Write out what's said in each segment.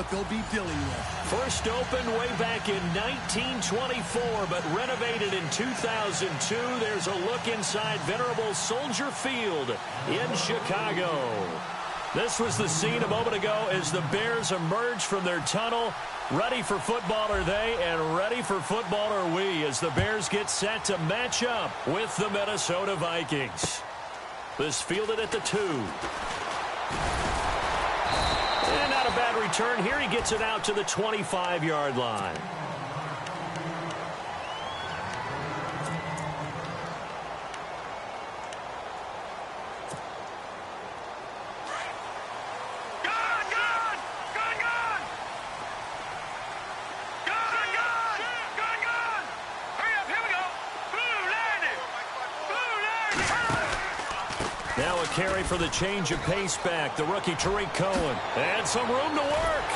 what they'll be dealing with. First opened way back in 1924, but renovated in 2002. There's a look inside venerable Soldier Field in Chicago. This was the scene a moment ago as the Bears emerged from their tunnel. Ready for football are they, and ready for football are we as the Bears get set to match up with the Minnesota Vikings. This fielded at the 2. And not a bad return here. He gets it out to the 25-yard line. Now a carry for the change of pace back. The rookie Tariq Cohen. And some room to work.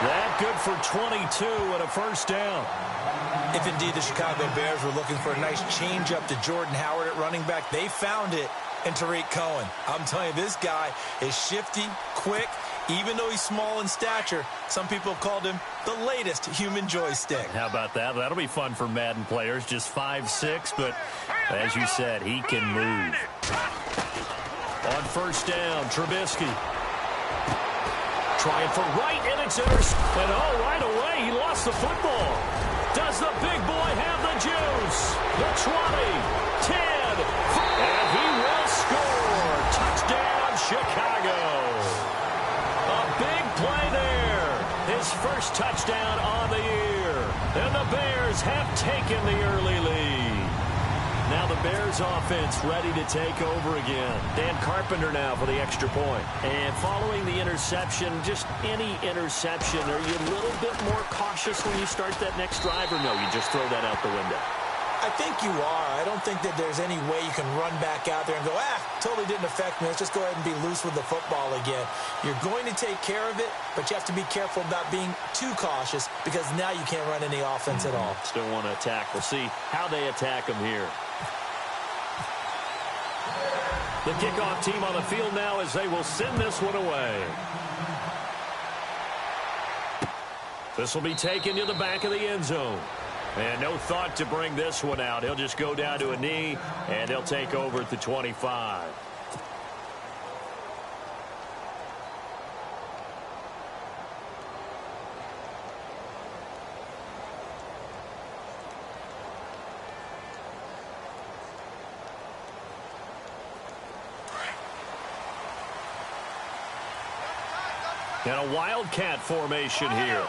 That good for 22 and a first down. If indeed the Chicago Bears were looking for a nice change up to Jordan Howard at running back, they found it in Tariq Cohen. I'm telling you, this guy is shifty, quick. Even though he's small in stature, some people have called him the latest human joystick. How about that? That'll be fun for Madden players. Just 5'6", but as you said, he can move. On first down, Trubisky. Trying for right, and it's intercepted. And oh, right away, he lost the football. Does the big boy have the juice? The 20, 10, and he will score. Touchdown, Chicago. A big play there. His first touchdown on the year. And the Bears have taken the early lead. Now the Bears offense ready to take over again. Dan Carpenter now for the extra point. And following the interception, just any interception, are you a little bit more cautious when you start that next drive, or no, you just throw that out the window? I think you are. I don't think that there's any way you can run back out there and go, totally didn't affect me. Let's just go ahead and be loose with the football again. You're going to take care of it, but you have to be careful about being too cautious because now you can't run any offense at all. Still want to attack. We'll see how they attack them here. The kickoff team on the field now as they will send this one away. This will be taken to the back of the end zone. And no thought to bring this one out. He'll just go down to a knee, and they'll take over at the 25. And a Wildcat formation here.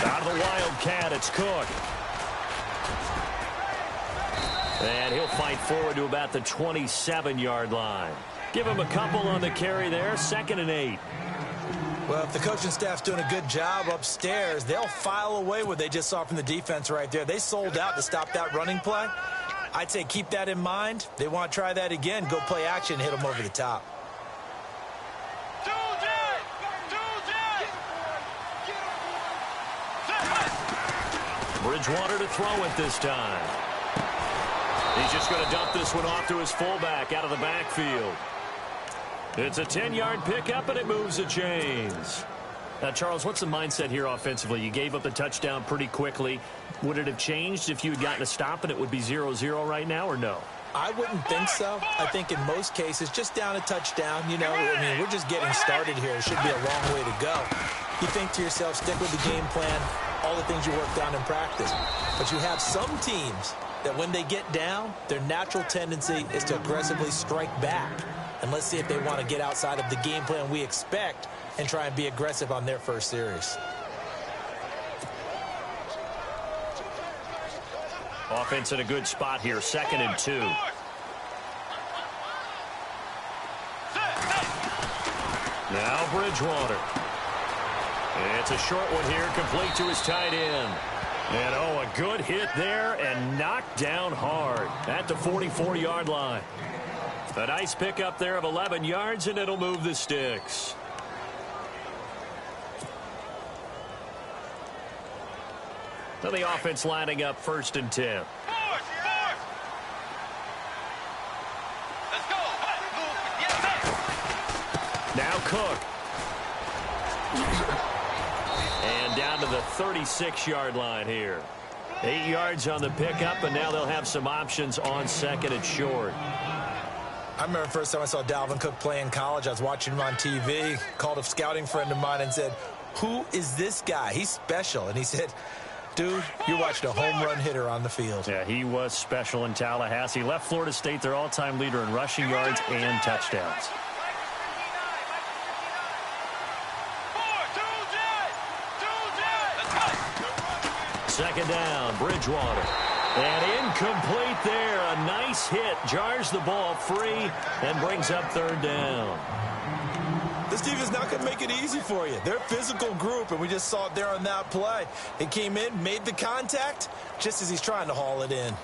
Out of the Wildcat, it's Cook. And he'll fight forward to about the 27-yard line. Give him a couple on the carry there. 2nd and 8. Well, if the coaching staff's doing a good job upstairs, they'll file away what they just saw from the defense right there. They sold out to stop that running play. I'd say keep that in mind. They want to try that again. Go play action, hit them over the top. Bridgewater to throw it this time. He's just going to dump this one off to his fullback out of the backfield. It's a 10-yard pickup, and it moves the chains. Now, Charles, what's the mindset here offensively? You gave up the touchdown pretty quickly. Would it have changed if you had gotten a stop and it would be 0-0 right now, or no? I wouldn't think so. I think in most cases, just down a touchdown, you know, I mean, we're just getting started here. It should be a long way to go. You think to yourself, stick with the game plan, all the things you worked on in practice. But you have some teams that when they get down, their natural tendency is to aggressively strike back. And let's see if they want to get outside of the game plan we expect and try and be aggressive on their first series. Offense in a good spot here, 2nd and 2. Now Bridgewater. It's a short one here, complete to his tight end. And oh, a good hit there and knocked down hard at the 44-yard line. A nice pickup there of 11 yards, and it'll move the sticks. So the offense lining up 1st and 10. Now Cook. And down to the 36-yard line here. 8 yards on the pickup, and now they'll have some options on second and short. I remember the first time I saw Dalvin Cook play in college. I was watching him on TV, called a scouting friend of mine and said, "Who is this guy? He's special." And he said, "Dude, you're watching a home run hitter on the field." Yeah, he was special in Tallahassee. Left Florida State their all-time leader in rushing yards and touchdowns. Second down, Bridgewater. And incomplete there. A nice hit. Jars the ball free and brings up third down. This defense not going to make it easy for you. They're a physical group, and we just saw it there on that play. He came in, made the contact, just as he's trying to haul it in.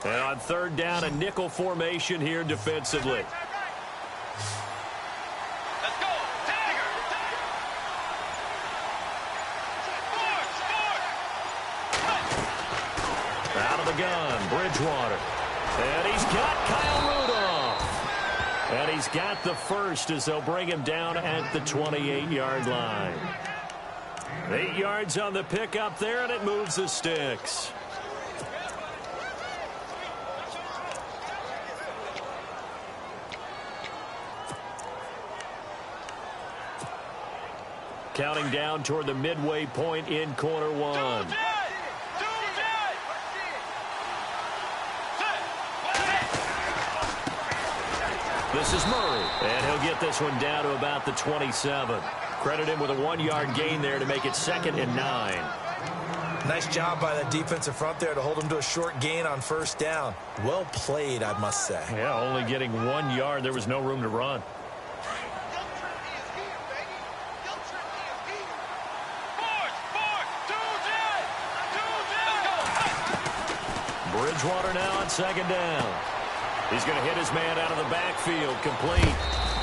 And on third down, a nickel formation here defensively. Let's go, Tiger! Out of the gun, Bridgewater. And he's got Kyle Rudolph. And he's got the first as they'll bring him down at the 28-yard line. 8 yards on the pickup there, and it moves the sticks. Counting down toward the midway point in quarter one. This is Murray, and he'll get this one down to about the 27. Credit him with a 1-yard gain there to make it 2nd and 9. Nice job by the defensive front there to hold him to a short gain on first down. Well played, I must say. Yeah, only getting 1 yard. There was no room to run. Bridgewater now on second down. He's going to hit his man out of the backfield, complete.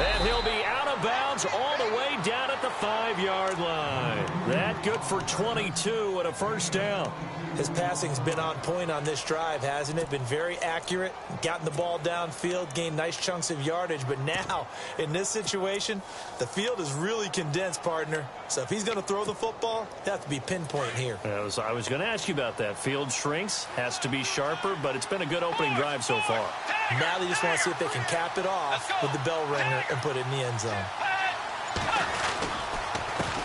And he'll be out of bounds all the way down at the 5-yard line. That good for 22 and a first down. His passing's been on point on this drive, hasn't it? Been very accurate, gotten the ball downfield, gained nice chunks of yardage. But now, in this situation, the field is really condensed, partner. So if he's going to throw the football, it has to be pinpoint here. I was going to ask you about that. Field shrinks, has to be sharper, but it's been a good opening drive so far. Now they just want to see if they can cap it off with the bell ringer and put it in the end zone.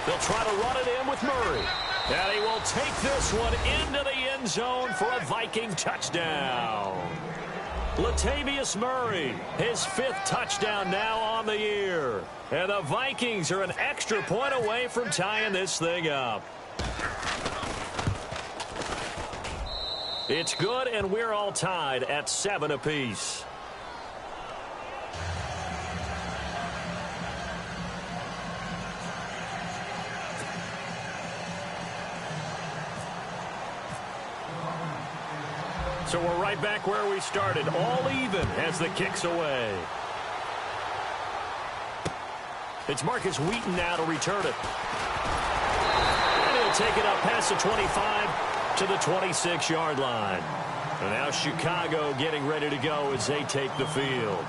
They'll try to run it in with Murray. And he will take this one into the end zone for a Viking touchdown. Latavius Murray, his 5th touchdown now on the year. And the Vikings are an extra point away from tying this thing up. It's good, and we're all tied at 7 apiece. So we're right back where we started, all even as the kick's away. It's Marcus Wheaton now to return it. And he'll take it up past the 25 to the 26-yard line. And now Chicago getting ready to go as they take the field.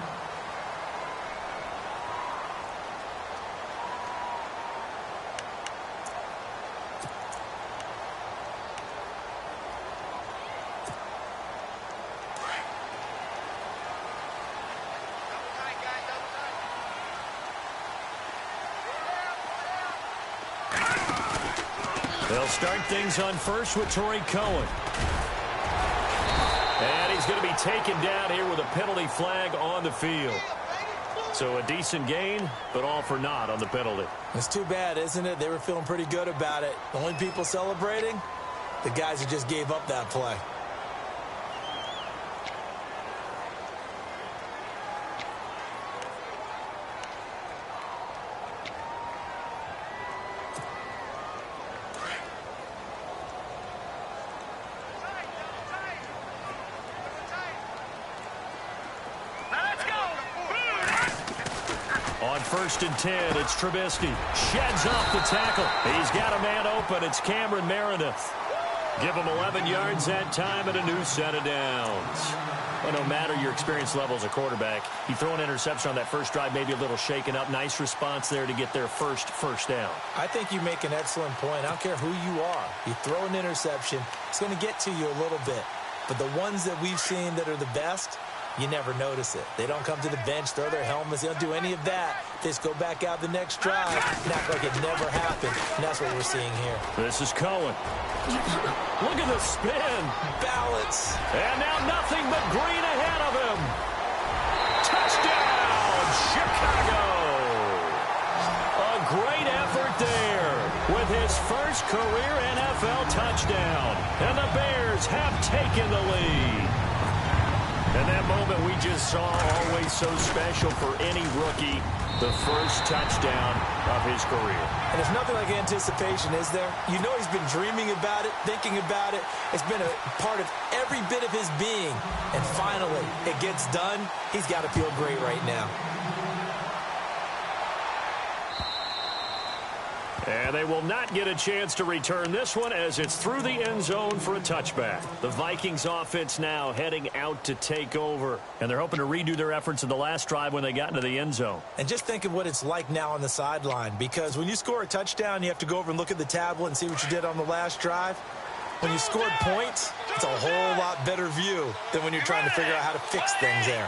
They'll start things on first with Torrey Cohen. And he's going to be taken down here with a penalty flag on the field. So a decent gain, but all for naught on the penalty. It's too bad, isn't it? They were feeling pretty good about it. The only people celebrating, the guys who just gave up that play. first and 10. It's Trubisky. Sheds off the tackle. He's got a man open. It's Cameron Meredith. Give him 11 yards that time and a new set of downs. Well, no matter your experience level as a quarterback, you throw an interception on that first drive, maybe a little shaken up. Nice response there to get their first down. I think you make an excellent point. I don't care who you are. You throw an interception, it's going to get to you a little bit. But the ones that we've seen that are the best, you never notice it. They don't come to the bench, throw their helmets. They don't do any of that. They just go back out the next drive and act like it never happened. And that's what we're seeing here. This is Cohen. Look at the spin. Balance. And now nothing but green ahead of him. Touchdown, Chicago. A great effort there with his first career NFL touchdown. And the Bears have taken the lead. And that moment we just saw, always so special for any rookie, the first touchdown of his career. And it's nothing like anticipation, is there? You know he's been dreaming about it, thinking about it. It's been a part of every bit of his being. And finally, it gets done. He's got to feel great right now. And they will not get a chance to return this one as it's through the end zone for a touchback. The Vikings offense now heading out to take over. And they're hoping to redo their efforts in the last drive when they got into the end zone. And just think of what it's like now on the sideline, because when you score a touchdown, you have to go over and look at the tablet and see what you did on the last drive. When you scored points, it's a whole lot better view than when you're trying to figure out how to fix things there.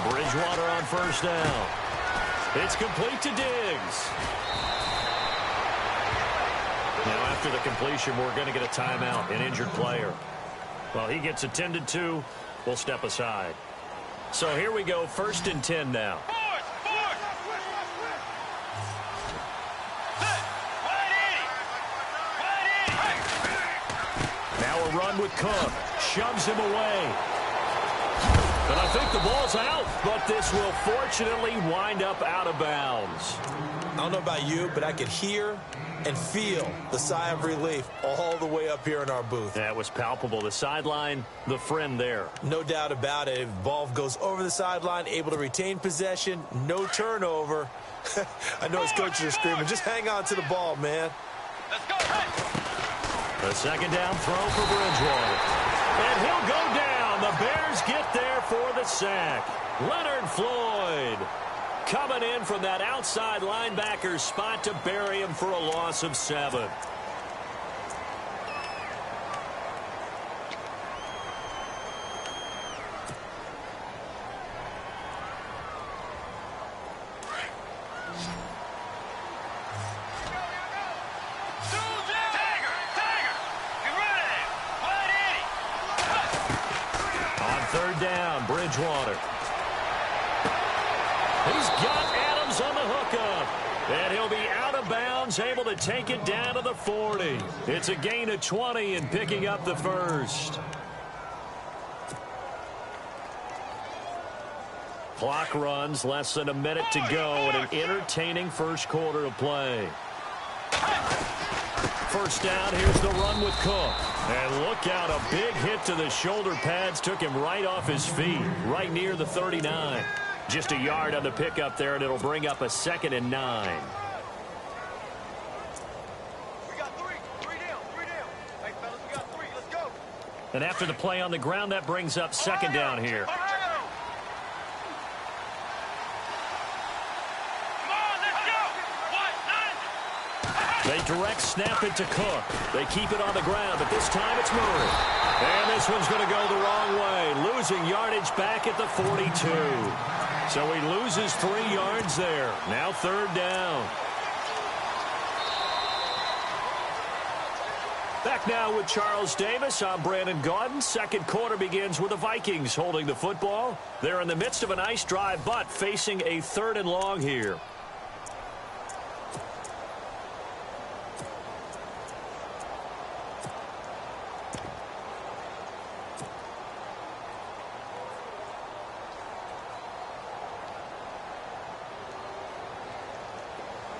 Bridgewater on first down. It's complete to Diggs. Now, after the completion, we're going to get a timeout, an injured player. Well, he gets attended to. We'll step aside. So here we go, first and 10 now. Now a run with Cook. Shoves him away. And I think the ball's out, but this will fortunately wind up out of bounds. I don't know about you, but I could hear and feel the sigh of relief all the way up here in our booth. That was palpable. The sideline, the friend there. No doubt about it. Ball goes over the sideline, able to retain possession, no turnover. I know his coaches are screaming, just hang on to the ball, man. Let's go. A second down throw for Bridgewater. And he'll go down. The Bears get there for the sack. Leonard Floyd coming in from that outside linebacker spot to bury him for a loss of 7. On third down, Bridgewater. He's got Adams on the hookup. And he'll be out of bounds, able to take it down to the 40. It's a gain of 20 and picking up the first. Clock runs, less than a minute to go, and an entertaining first quarter of play. First down, here's the run with Cook. And look out, a big hit to the shoulder pads took him right off his feet, right near the 39. Just a yard on the pickup there, and it'll bring up a 2nd and 9. We got three down. Hey, fellas, we got 3. Let's go. And after the play on the ground, that brings up 2nd down here. Come on, let's go. They direct snap it to Cook. They keep it on the ground, but this time it's Murray. And this one's going to go the wrong way, losing yardage back at the 42. So he loses 3 yards there. Now 3rd down. Back now with Charles Davis. I'm Brandon Gaudin. Second quarter begins with the Vikings holding the football. They're in the midst of a nice drive, but facing a 3rd and long here.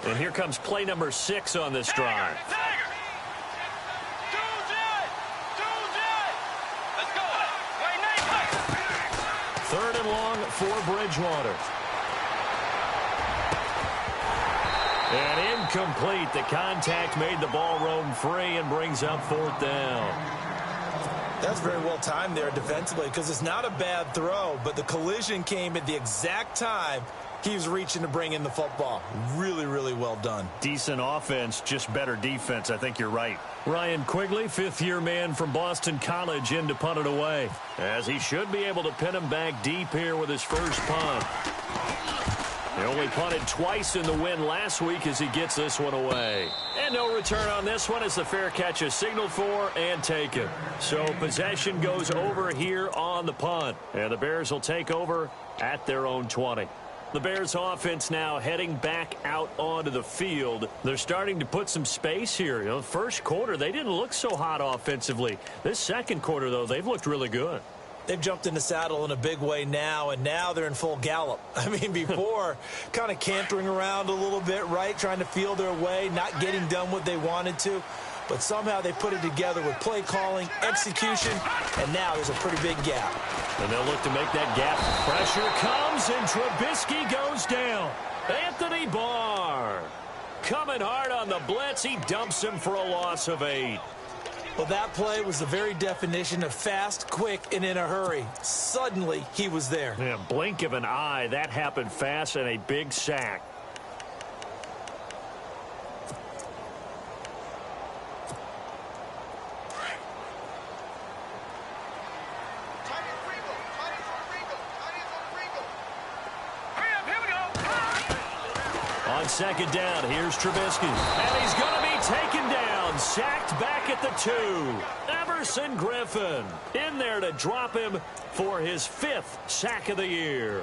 And here comes play number 6 on this drive. Let's go. 3rd and long for Bridgewater. And incomplete. The contact made the ball roam free and brings up 4th down. That's very well timed there defensively because it's not a bad throw, but the collision came at the exact time he was reaching to bring in the football. Really, really well done. Decent offense, just better defense. I think you're right. Ryan Quigley, 5th-year man from Boston College, in to punt it away, as he should be able to pin him back deep here with his first punt. He only punted twice in the win last week as he gets this one away. And no return on this one as the fair catch is signaled for and taken. So possession goes over here on the punt. And the Bears will take over at their own 20. The Bears offense now heading back out onto the field. They're starting to put some space here. You know, first quarter, they didn't look so hot offensively. This second quarter, though, they've looked really good. They've jumped in the saddle in a big way now, and now they're in full gallop. I mean, before, kind of cantering around a little bit, right, trying to feel their way, not getting done what they wanted to. But somehow they put it together with play calling, execution, and now there's a pretty big gap. And they'll look to make that gap. Pressure comes, and Trubisky goes down. Anthony Barr coming hard on the blitz. He dumps him for a loss of 8. Well, that play was the very definition of fast, quick, and in a hurry. Suddenly, he was there. Yeah, blink of an eye. That happened fast and a big sack. On second down, here's Trubisky. And he's going to be taken down. Sacked back at the 2. Everson Griffin in there to drop him for his 5th sack of the year.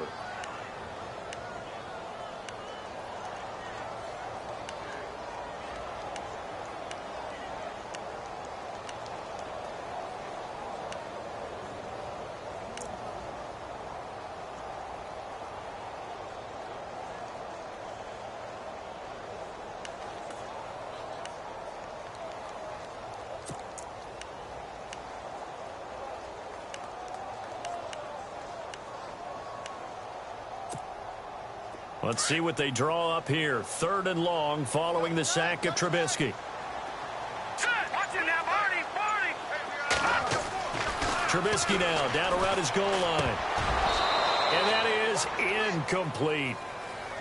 Let's see what they draw up here. 3rd and long following the sack of Trubisky. Trubisky now down around his goal line. And that is incomplete.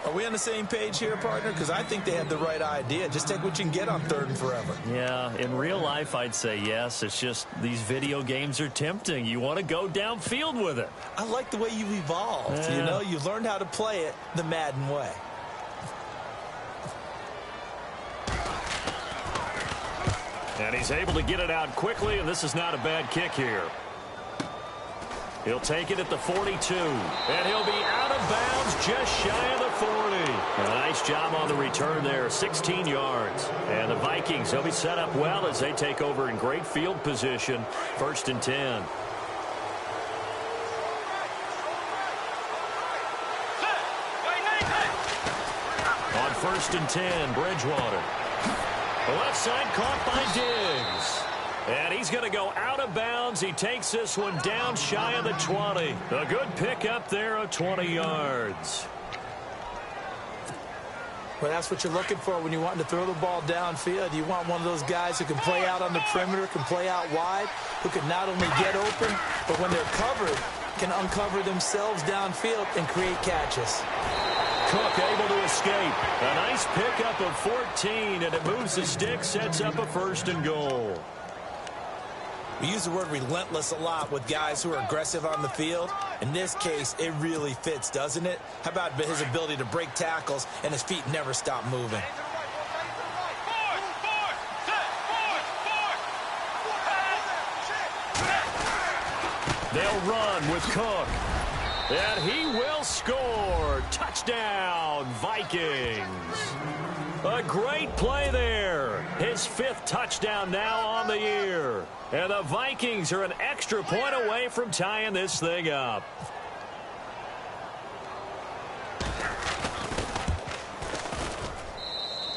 Are we on the same page here, partner? Because I think they had the right idea. Just take what you can get on 3rd and forever. Yeah, in real life, I'd say yes. It's just these video games are tempting. You want to go downfield with it. I like the way you've evolved. Yeah. You know, you've learned how to play it the Madden way. And he's able to get it out quickly, and this is not a bad kick here. He'll take it at the 42, and he'll be out of bounds just shy of the 40. A nice job on the return there, 16 yards. And the Vikings, they'll be set up well as they take over in great field position, 1st and 10. On 1st and 10, Bridgewater. The left side caught by Diggs. And he's going to go out of bounds. He takes this one down shy of the 20. A good pick up there of 20 yards. Well, that's what you're looking for when you want to throw the ball downfield. You want one of those guys who can play out on the perimeter, can play out wide, who can not only get open, but when they're covered, can uncover themselves downfield and create catches. Cook able to escape. A nice pickup of 14, and it moves the stick, sets up a 1st and goal. We use the word relentless a lot with guys who are aggressive on the field. In this case, it really fits, doesn't it? How about his ability to break tackles and his feet never stop moving? They'll run with Cook. And he will score. Touchdown, Vikings. A great play there. His 5th touchdown now on the year. And the Vikings are an extra point away from tying this thing up.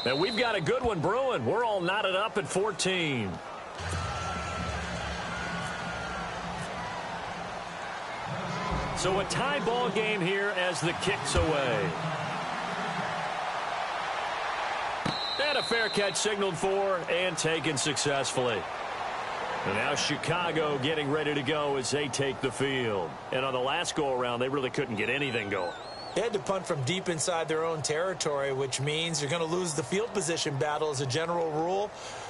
And we've got a good one brewing. We're all knotted up at 14. So a tie ball game here as the kick's away. And a fair catch signaled for and taken successfully. And now Chicago getting ready to go as they take the field. And on the last go-around, they really couldn't get anything going. They had to punt from deep inside their own territory, which means you're going to lose the field position battle as a general rule.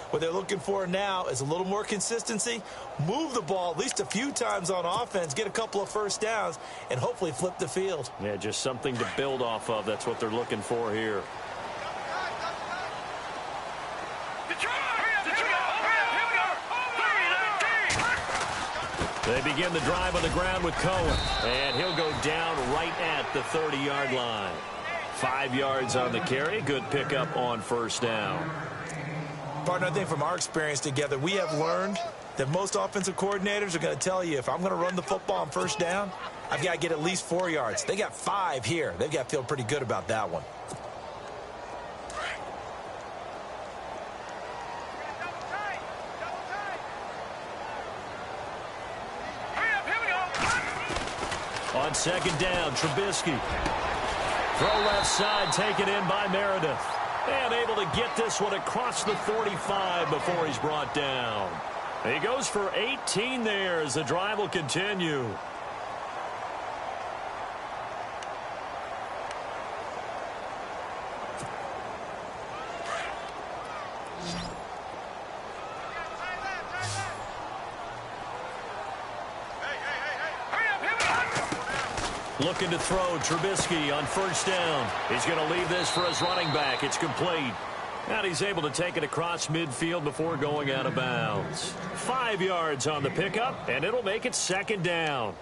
What they're looking for now is a little more consistency, move the ball at least a few times on offense, get a couple of first downs, and hopefully flip the field. Yeah, just something to build off of. That's what they're looking for here. They begin the drive on the ground with Cohen, and he'll go down right at the 30-yard line. 5 yards on the carry. Good pickup on first down. Partner, I think from our experience together, we have learned that most offensive coordinators are going to tell you, if I'm going to run the football on first down, I've got to get at least 4 yards. They got 5 here. They've got to feel pretty good about that one. On second down, Trubisky. Throw left side, taken in by Meredith. And able to get this one across the 45 before he's brought down. He goes for 18 there as the drive will continue. Looking to throw, Trubisky on first down. He's going to leave this for his running back. It's complete. And he's able to take it across midfield before going out of bounds. 5 yards on the pickup, and it'll make it second down.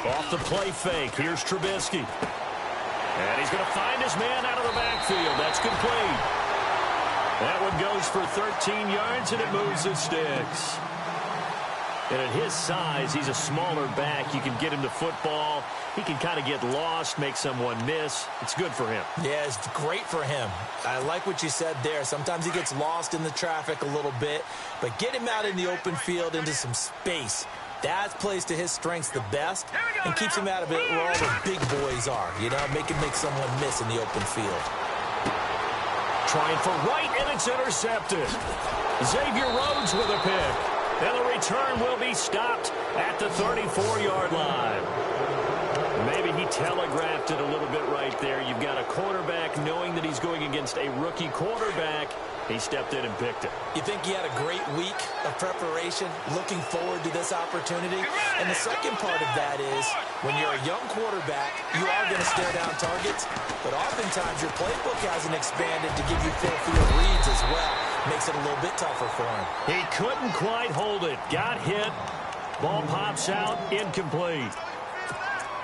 Off the play fake, here's Trubisky. And he's going to find his man out of the backfield. That's complete. That one goes for 13 yards, and it moves the sticks. And at his size, he's a smaller back. You can get him to football. He can kind of get lost, make someone miss. It's good for him. Yeah, it's great for him. I like what you said there. Sometimes he gets lost in the traffic a little bit. But get him out in the open field into some space. That plays to his strengths the best and keeps him out of it where all the big boys are. You know, make someone miss in the open field. Trying for right, and it's intercepted. Xavier Rhodes with a pick. And the return will be stopped at the 34-yard line. Maybe he telegraphed it a little bit right there. You've got a quarterback knowing that he's going against a rookie quarterback. He stepped in and picked it. You think he had a great week of preparation, looking forward to this opportunity? And the second part of that is, when you're a young quarterback, you are going to stare down targets, but oftentimes your playbook hasn't expanded to give you full field reads as well. Makes it a little bit tougher for him. He couldn't quite hold it. Got hit. Ball pops out, incomplete.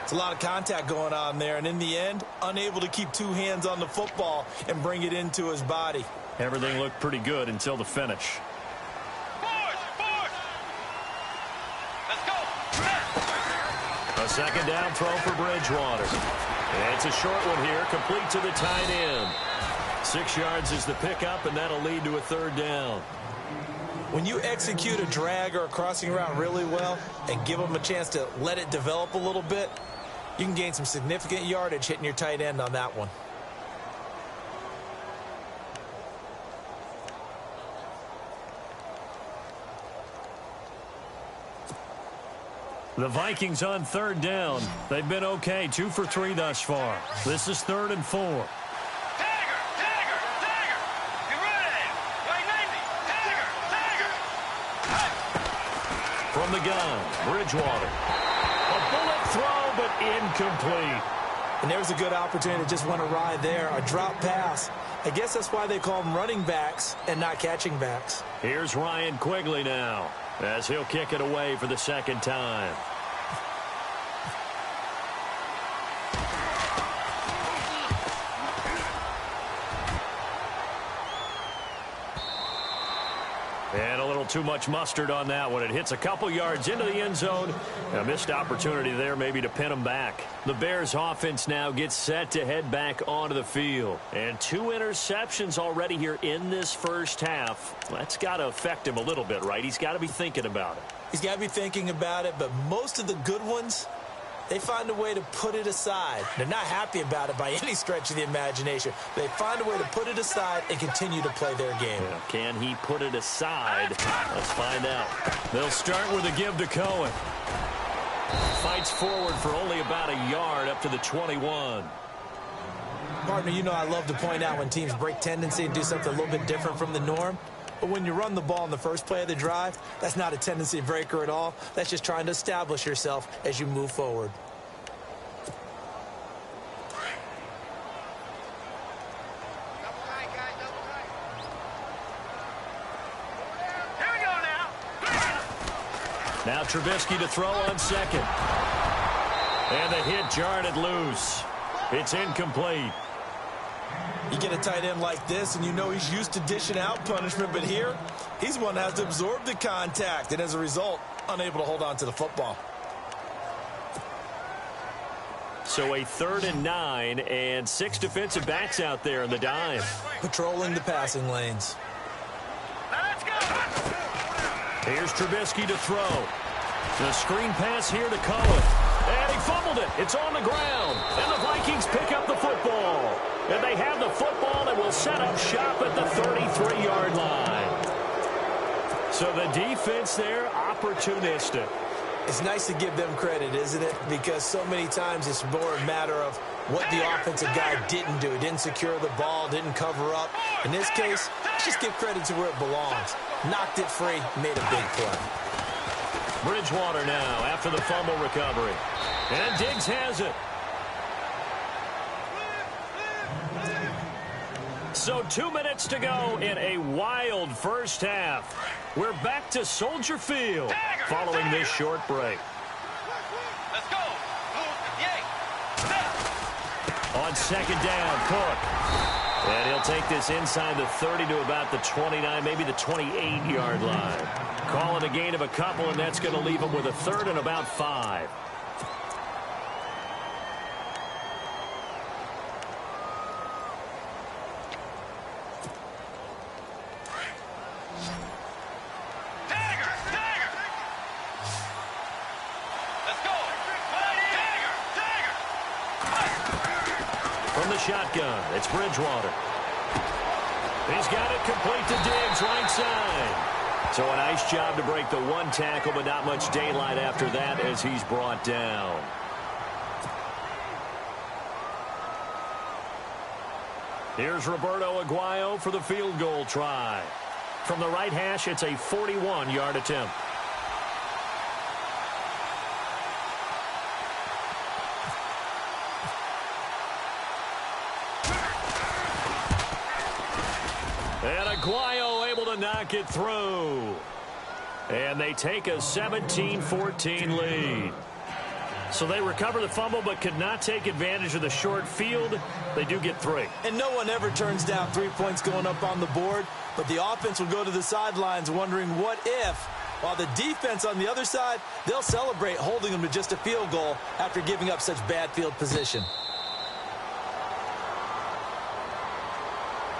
It's a lot of contact going on there, and in the end, unable to keep 2 hands on the football and bring it into his body. Everything looked pretty good until the finish. Let's go. A second down throw for Bridgewater. And it's a short one here, complete to the tight end. 6 yards is the pickup, and that'll lead to a third down. When you execute a drag or a crossing route really well and give them a chance to let it develop a little bit, you can gain some significant yardage hitting your tight end on that one. The Vikings on third down. They've been okay, 2 for 3 thus far. This is 3rd and 4. Tagger! Get ready! Right, Navy! Tagger! From the gun, Bridgewater. A bullet throw, but incomplete. And there was a good opportunity that just went awry there. A drop pass. I guess that's why they call them running backs and not catching backs. Here's Ryan Quigley now, as he'll kick it away for the second time. And a little little too much mustard on that one. It hits a couple yards into the end zone. A missed opportunity there maybe to pin them back. The Bears offense now gets set to head back onto the field. And 2 interceptions already here in this first half. That's got to affect him a little bit, right? He's got to be thinking about it. He's got to be thinking about it, but most of the good ones, they find a way to put it aside. They're not happy about it by any stretch of the imagination. They find a way to put it aside and continue to play their game. Yeah, can he put it aside? Let's find out. They'll start with a give to Cohen. Fights forward for only about a yard up to the 21. Partner, you know I love to point out when teams break tendency and do something a little bit different from the norm. But when you run the ball in the first play of the drive, that's not a tendency breaker at all. That's just trying to establish yourself as you move forward. Here we go now. Now Trubisky to throw on second. And the hit jarred it loose. It's incomplete. You get a tight end like this, and you know he's used to dishing out punishment, but here, he's one that has to absorb the contact, and as a result, unable to hold on to the football. So a 3rd and 9, and 6 defensive backs out there in the dime. Patrolling the passing lanes. Now let's go. Here's Trubisky to throw. The screen pass here to Cohen. And he fumbled it. It's on the ground. And the Vikings pick up the football. And they have the football and will set up shop at the 33-yard line. So the defense there, opportunistic. It's nice to give them credit, isn't it? Because so many times it's more a matter of what the offensive guy didn't do. He didn't secure the ball, didn't cover up. In this case, let's just give credit to where it belongs. Knocked it free, made a big play. Bridgewater now after the fumble recovery. And Diggs has it. So 2 minutes to go in a wild first half. We're back to Soldier Field following this short break. Let's go. Yay. On second down, Cook. And he'll take this inside the 30 to about the 29, maybe the 28-yard line. Calling a gain of a couple, and that's going to leave him with a 3rd and about 5. From the shotgun, it's Bridgewater. He's got it complete to Diggs, right side. So a nice job to break the 1 tackle, but not much daylight after that as he's brought down. Here's Roberto Aguayo for the field goal try. From the right hash, it's a 41-yard attempt. And Aguayo able to knock it through. And they take a 17-14 lead. So they recover the fumble but could not take advantage of the short field. They do get 3. And no one ever turns down 3 points going up on the board, but the offense will go to the sidelines wondering what if, while the defense on the other side, they'll celebrate holding them to just a field goal after giving up such bad field position.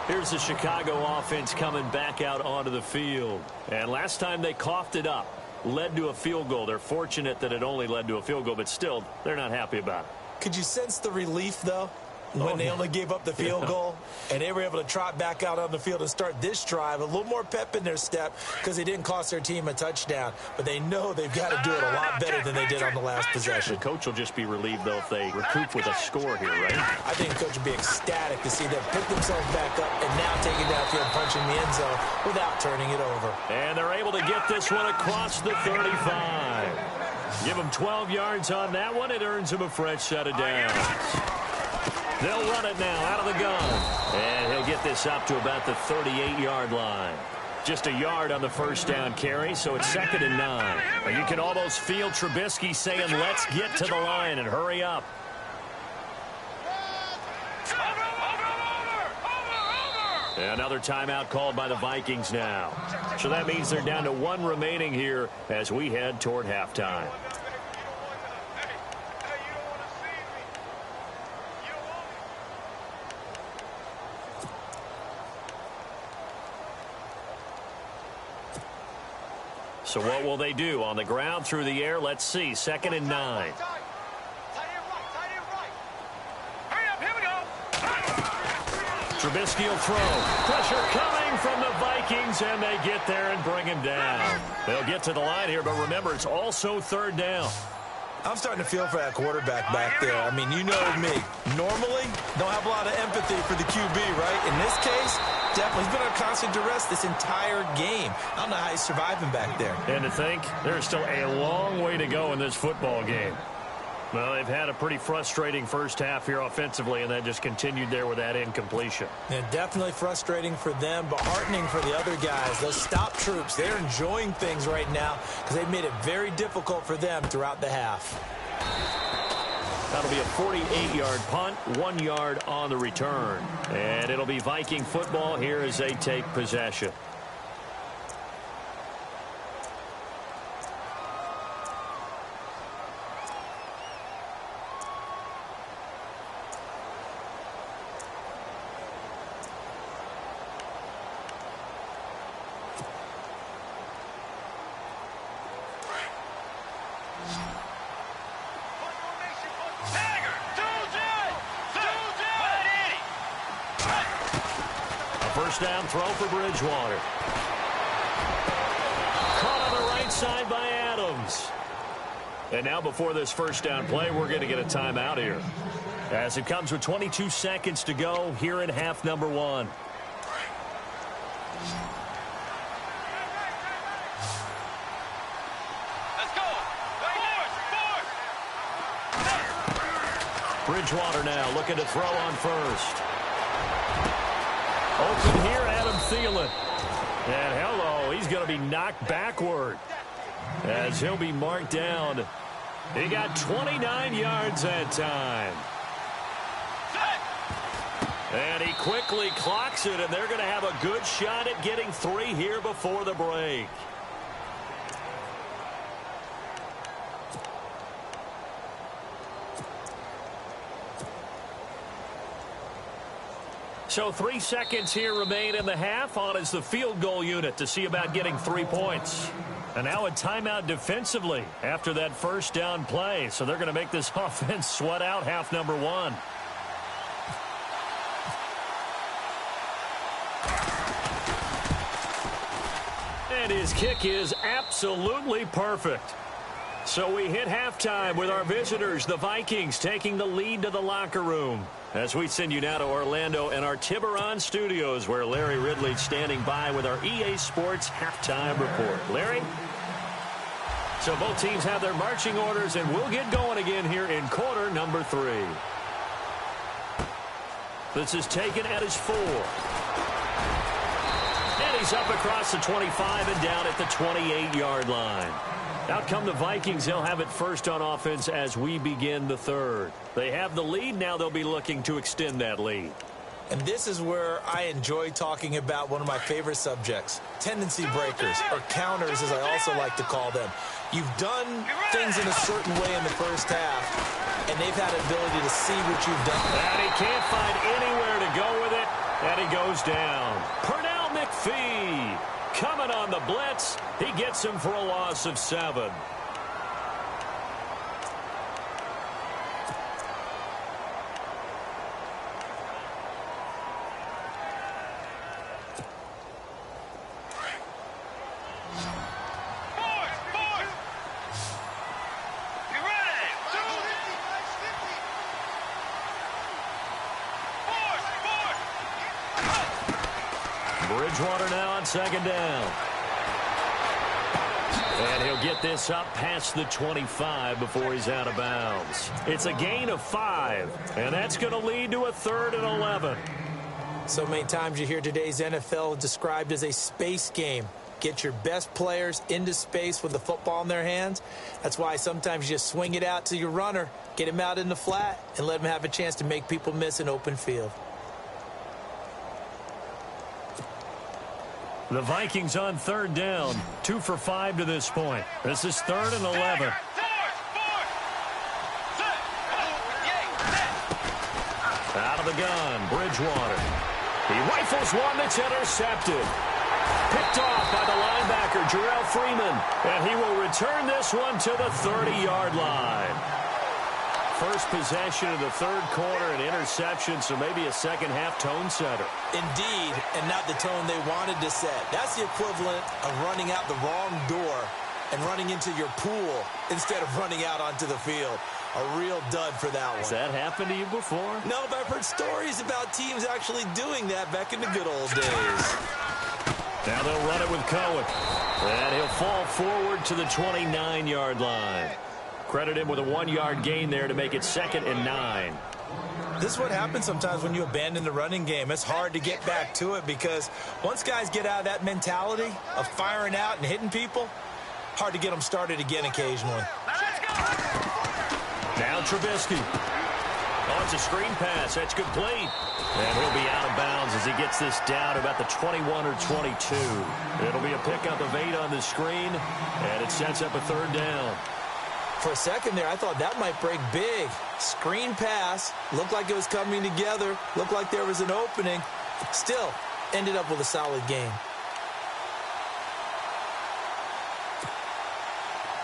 Here's the Chicago offense coming back out onto the field. And last time they coughed it up, led to a field goal. They're fortunate that it only led to a field goal, but still, they're not happy about it. Could you sense the relief, though, when they only gave up the field goal and they were able to trot back out on the field and start this drive? A little more pep in their step because they didn't cost their team a touchdown, but they know they've got to do it a lot better than they did on the last possession. The coach will just be relieved, though, if they recoup with a score here, right? I think the coach would be ecstatic to see them pick themselves back up and now take it downfield, punching the end zone without turning it over. And they're able to get this one across the 35. Give them 12 yards on that one. It earns him a fresh set of downs. They'll run it now out of the gun. And he'll get this up to about the 38-yard line. Just a yard on the first down carry, so it's 2nd and 9. And you can almost feel Trubisky saying, let's get to the line and hurry up. Another timeout called by the Vikings now. So that means they're down to one remaining here as we head toward halftime. So what will they do? On the ground, through the air, let's see. 2nd and 9. Trubisky will throw. Pressure coming from the Vikings, and they get there and bring him down. They'll get to the line here, but remember, it's also 3rd down. I'm starting to feel for that quarterback back there. I mean, you know me. Normally, don't have a lot of empathy for the QB, right? In this case, definitely, he's been on constant duress this entire game. I don't know how he's surviving back there. And to think, there's still a long way to go in this football game. Well, they've had a pretty frustrating first half here offensively, and then just continued there with that incompletion. And definitely frustrating for them, but heartening for the other guys. Those stop troops, they're enjoying things right now because they've made it very difficult for them throughout the half. That'll be a 48-yard punt, 1 yard on the return. And it'll be Viking football here as they take possession. First down throw for Bridgewater. Caught on the right side by Adams. And now before this first down play, we're going to get a timeout here. As it comes with 22 seconds to go here in half number 1. Let's go. Bridgewater now looking to throw on first. Open here, Adam Thielen. And hello, he's going to be knocked backward as he'll be marked down. He got 29 yards that time. And he quickly clocks it, and they're going to have a good shot at getting 3 here before the break. So 3 seconds here remain in the half. On is the field goal unit to see about getting 3 points. And now a timeout defensively after that first down play. So they're going to make this offense sweat out half number 1. And his kick is absolutely perfect. So we hit halftime with our visitors, the Vikings, taking the lead to the locker room. As we send you now to Orlando and our Tiburon studios, where Larry Ridley's standing by with our EA Sports halftime report. Larry? So both teams have their marching orders, and we'll get going again here in quarter number 3. This is taken at his 4. And he's up across the 25 and down at the 28-yard line. Out come the Vikings. They'll have it first on offense as we begin the 3rd. They have the lead. Now they'll be looking to extend that lead. And this is where I enjoy talking about one of my favorite subjects, tendency breakers, or counters as I also like to call them. You've done things in a certain way in the first half, and they've had the ability to see what you've done. And he can't find anywhere to go with it, and he goes down. Pernell McPhee coming on the blitz. He gets him for a loss of 7. Bridgewater now on 2nd down. And he'll get this up past the 25 before he's out of bounds. It's a gain of 5, and that's going to lead to a 3rd and 11. So many times you hear today's NFL described as a space game. Get your best players into space with the football in their hands. That's why sometimes you just swing it out to your runner, get him out in the flat, and let him have a chance to make people miss an open field. The Vikings on third down. 2 for 5 to this point. This is 3rd and 11. Out of the gun, Bridgewater. He rifles one that's intercepted. Picked off by the linebacker, Jarrell Freeman. And he will return this one to the 30-yard line. First possession of the third quarter, an interception, so maybe a second-half tone setter. Indeed, and not the tone they wanted to set. That's the equivalent of running out the wrong door and running into your pool instead of running out onto the field. A real dud for that one. Has that happened to you before? No, but I've heard stories about teams actually doing that back in the good old days. Now they'll run it with Cohen. And he'll fall forward to the 29-yard line. Credit him with a 1-yard gain there to make it 2nd and 9. This is what happens sometimes when you abandon the running game. It's hard to get back to it because once guys get out of that mentality of firing out and hitting people, hard to get them started again occasionally. Now Trubisky. Oh, it's a screen pass. That's complete. And he'll be out of bounds as he gets this down about the 21 or 22. It'll be a pickup of 8 on the screen, and it sets up a 3rd down. For a second there, I thought that might break big. Screen pass. Looked like it was coming together. Looked like there was an opening. Still, ended up with a solid game.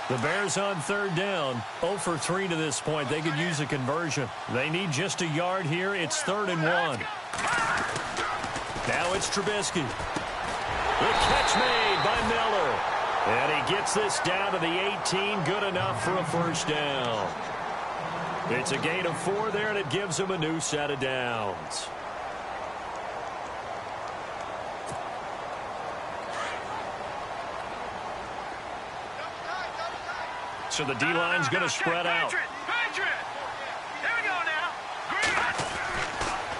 The Bears on 3rd down. 0 for 3 to this point. They could use a conversion. They need just a yard here. It's 3rd and 1. Now it's Trubisky. The catch made by Miller. And he gets this down to the 18. Good enough for a 1st down. It's a gain of 4 there, and it gives him a new set of downs. So the D-line's going to spread out.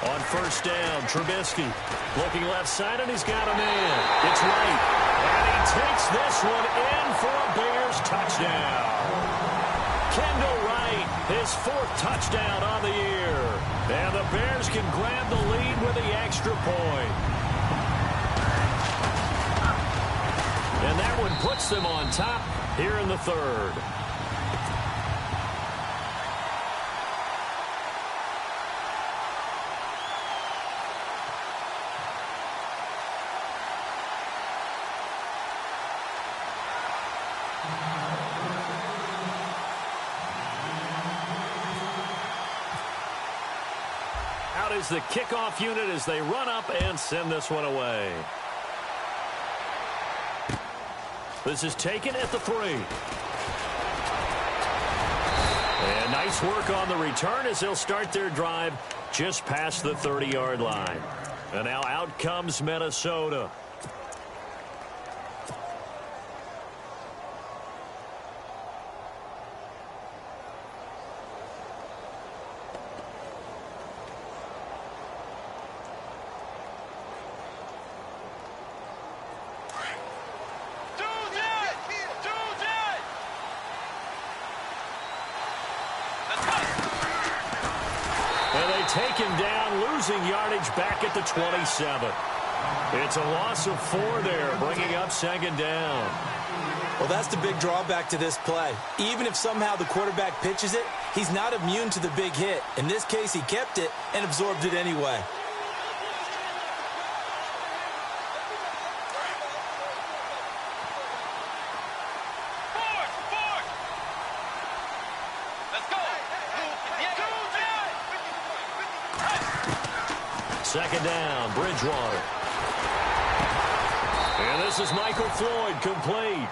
On 1st down, Trubisky looking left side, and he's got a man. It's right. And he takes this one in for a Bears touchdown. Kendall Wright, his 4th touchdown on the year. And the Bears can grab the lead with the extra point. And that one puts them on top here in the 3rd. Out is the kickoff unit as they run up and send this one away. This is taken at the 3. And nice work on the return as they'll start their drive just past the 30-yard line. And now out comes Minnesota. Take him down, losing yardage back at the 27. It's a loss of 4 there, bringing up 2nd down. Well, that's the big drawback to this play. Even if somehow the quarterback pitches it, he's not immune to the big hit. In this case, he kept it and absorbed it anyway. Second down, Bridgewater. And this is Michael Floyd, complete.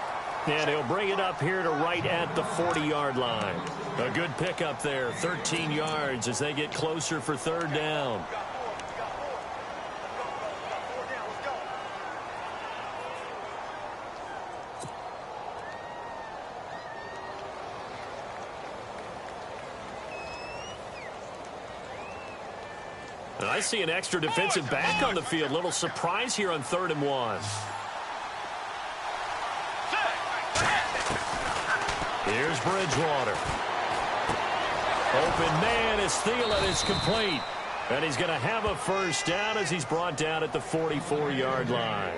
And he'll bring it up here to right at the 40-yard line. A good pickup there, 13 yards as they get closer for 3rd down. And I see an extra defensive back on the field. Little surprise here on 3rd and 1. Here's Bridgewater. Open man is Thielen. It's complete. And he's going to have a 1st down as he's brought down at the 44-yard line.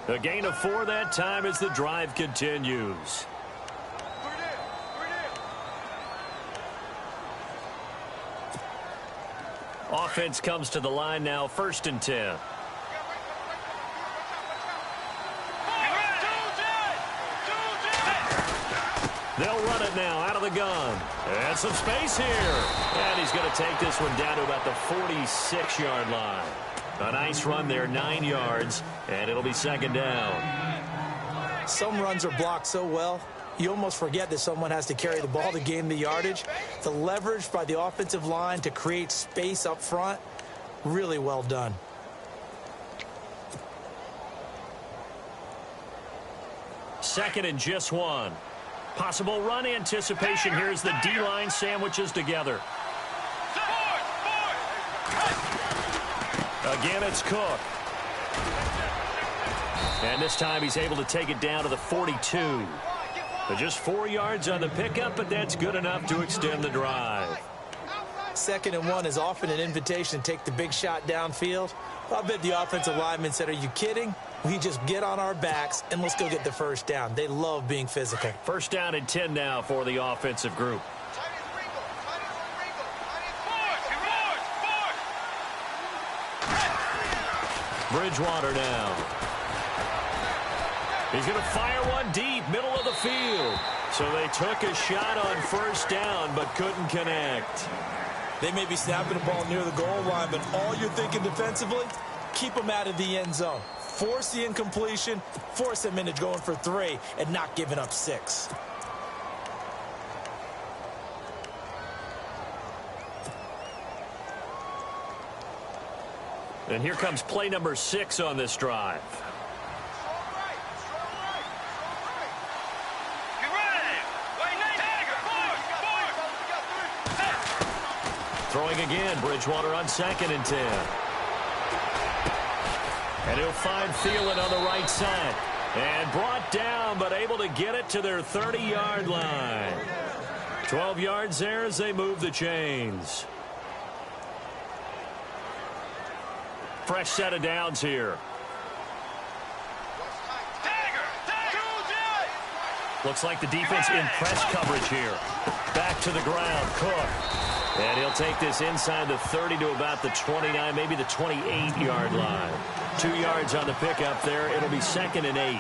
A gain of 4 that time as the drive continues. Offense comes to the line now, 1st and 10. They'll run it now out of the gun. And some space here. And he's going to take this one down to about the 46-yard line. A nice run there, 9 yards, and it'll be 2nd down. Some runs are blocked so well, you almost forget that someone has to carry the ball to gain the yardage. The leverage by the offensive line to create space up front, really well done. Second and just 1. Possible run anticipation. Here's the D-line sandwiches together. Again, it's Cook. And this time he's able to take it down to the 42. But just 4 yards on the pickup, but that's good enough to extend the drive. 2nd and 1 is often an invitation to take the big shot downfield. I bet the offensive linemen said, are you kidding? We just get on our backs and let's go get the 1st down. They love being physical. 1st down and 10 now for the offensive group. Bridgewater now. He's going to fire one deep, middle of the field. So they took a shot on 1st down, but couldn't connect. They may be snapping the ball near the goal line, but all you're thinking defensively, keep them out of the end zone. Force the incompletion, force them into going for 3, and not giving up 6. And here comes play number 6 on this drive. Throwing again, Bridgewater on 2nd and 10. And he'll find Thielen on the right side. And brought down, but able to get it to their 30-yard line. 12 yards there as they move the chains. Fresh set of downs here. Looks like the defense in press coverage here. Back to the ground, Cook. And he'll take this inside the 30 to about the 29, maybe the 28-yard line. 2 yards on the pickup there. It'll be 2nd and 8.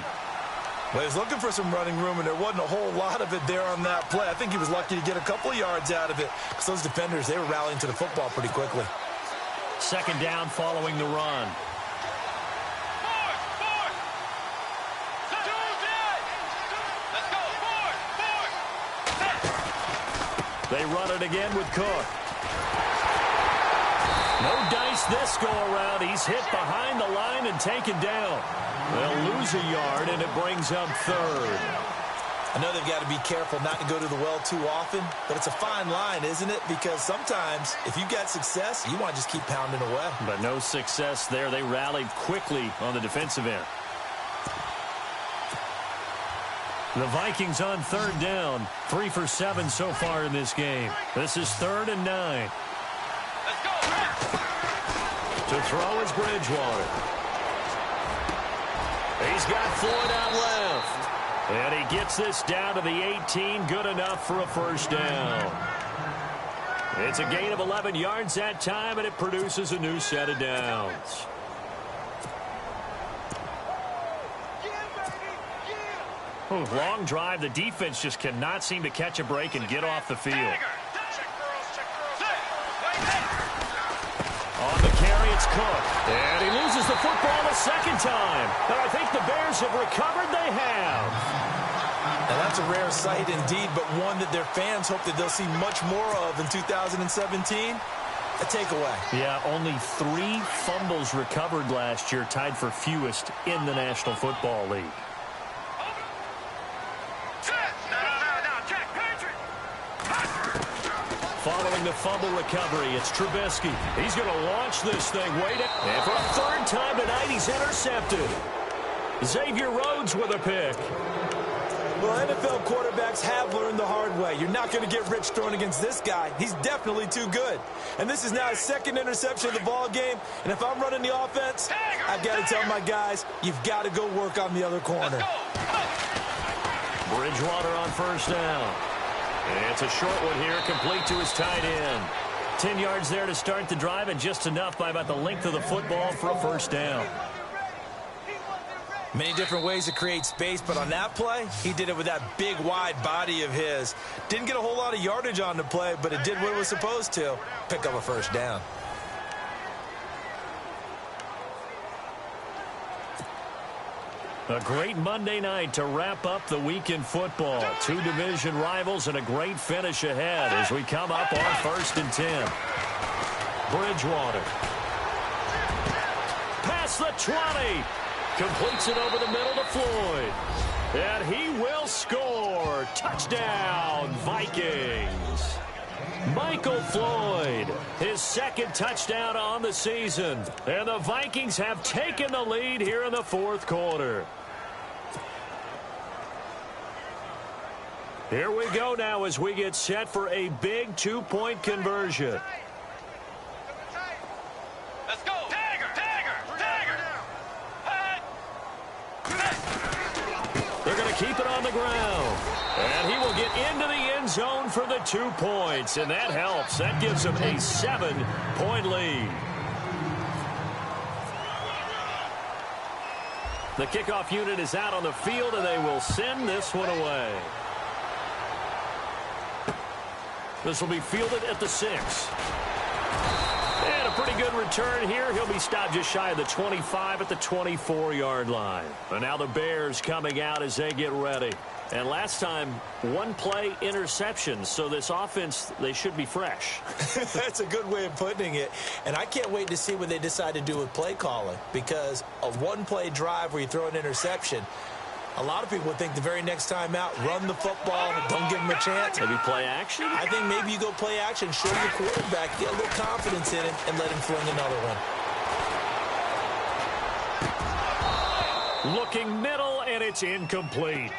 Well, he's looking for some running room, and there wasn't a whole lot of it there on that play. I think he was lucky to get a couple of yards out of it because those defenders, they were rallying to the football pretty quickly. 2nd down following the run. They run it again with Cook. No dice this go-around. He's hit behind the line and taken down. They'll lose a yard, and it brings up 3rd. I know they've got to be careful not to go to the well too often, but it's a fine line, isn't it? Because sometimes, if you've got success, you want to just keep pounding away. But no success there. They rallied quickly on the defensive end. The Vikings on 3rd down. 3 for 7 so far in this game. This is 3rd and 9. To throw is Bridgewater. He's got Floyd out left. And he gets this down to the 18. Good enough for a 1st down. It's a gain of 11 yards that time, and it produces a new set of downs. Long drive. The defense just cannot seem to catch a break and get off the field. On the carry, it's Cook. And he loses the football a 2nd time. And I think the Bears have recovered. They have. And that's a rare sight indeed, but one that their fans hope that they'll see much more of in 2017. A takeaway. Yeah, only 3 fumbles recovered last year, tied for fewest in the National Football League. Following the fumble recovery, it's Trubisky. He's going to launch this thing. Wait it. And for a 3rd time tonight, he's intercepted. Xavier Rhodes with a pick. Well, NFL quarterbacks have learned the hard way. You're not going to get rich throwing against this guy. He's definitely too good. And this is now his second interception of the ball game. And if I'm running the offense, I've got to tell my guys, you've got to go work on the other corner. Bridgewater on first down. It's a short one here, complete to his tight end. 10 yards there to start the drive, and just enough by about the length of the football for a first down. Many different ways to create space, but on that play, he did it with that big, wide body of his. Didn't get a whole lot of yardage on the play, but it did what it was supposed to. Pick up a first down. A great Monday night to wrap up the week in football. Two division rivals and a great finish ahead as we come up on 1st and 10. Bridgewater. Past the 20. Completes it over the middle to Floyd. And he will score. Touchdown, Vikings. Michael Floyd, his second touchdown on the season. And the Vikings have taken the lead here in the fourth quarter. Here we go now as we get set for a big two-point conversion. Let's go. Tagger. They're going to keep it on the ground. And he will get into the end zone for the 2 points. And that helps. That gives him a 7-point lead. The kickoff unit is out on the field, and they will send this one away. This will be fielded at the 6. And a pretty good return here. He'll be stopped just shy of the 25 at the 24-yard line. And now the Bears coming out as they get ready. And last time, one play interception. So this offense, they should be fresh. That's a good way of putting it. And I can't wait to see what they decide to do with play calling. Because a one-play drive where you throw an interception, a lot of people would think the very next time out, run the football, don't give him a chance. Maybe play action? I think maybe you go play action, show your quarterback, get a little confidence in him, and let him fling another one. Looking middle, and it's incomplete.